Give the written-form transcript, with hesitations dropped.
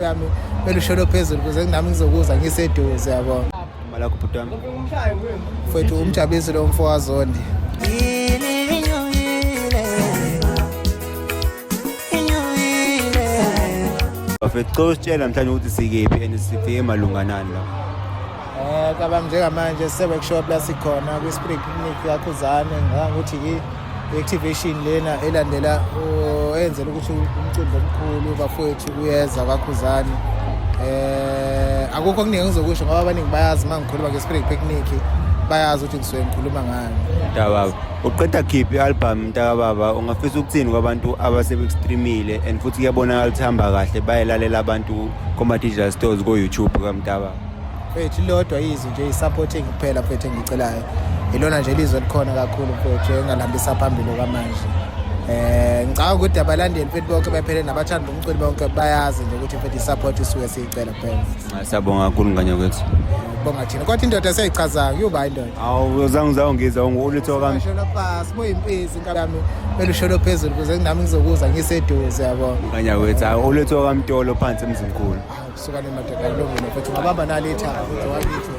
yami belusholo phezulu ukuze nami ngizokuza ngiseduze yabo malakho bhutami mfethu umjabisi lo mfo wazondi bafethu usitshela namhlanje ukuthi sikephi and sifike malunganani la kabam njengamanje se-workshop la sikhona kwi-spring picnic yakhuzane ngokuthi i-activation lena elandela enzela ukuthi umcimbi omkhulu bafowethu kuyeza kwakhuzane akukho okuningi ngizokusho ngoba abaningi bayazi uma ngikhuluma nge-spring picnic bayazi ukuthi ngisuke ngikhuluma ngani. Mntakababa uqeda khiphi i-album Mntakababa ungafisa ukuthini kwabantu abasebe-streamile and futhi kuyabonakala ukuthi hamba kahle bayelalela abantu kuma-digital stores ko-YouTube kaMntakababa? Mfethu lodwa izwi nje i-supporting kuphela mfethu engicelayo ilona nje lizwe likhona kakhulu mfethu engalambisa phambili kwamanje. Ngicabanga ukuthi abalandeli mfethu bonke bephele nabathanda umculo bonke bayazi nje ukuthi mfethu i-support isuke siyicela kuphela. Siyabonga kakhulu ngane kwethu. Bonga thina kodwa indoda seyichazayo kuyoba indoda. Awu uzangiza ulitho kwami. Shona phasi buyimpizi inkami belusholo phezulu ukuze nami ngizokuza ngiseduze yabo. Nganya kwethu ulitho kwaMtolo phansi emzimkhulu. Kusuka nemadodana lomini mfethu ngabamba nalitha ukuthi wakithi.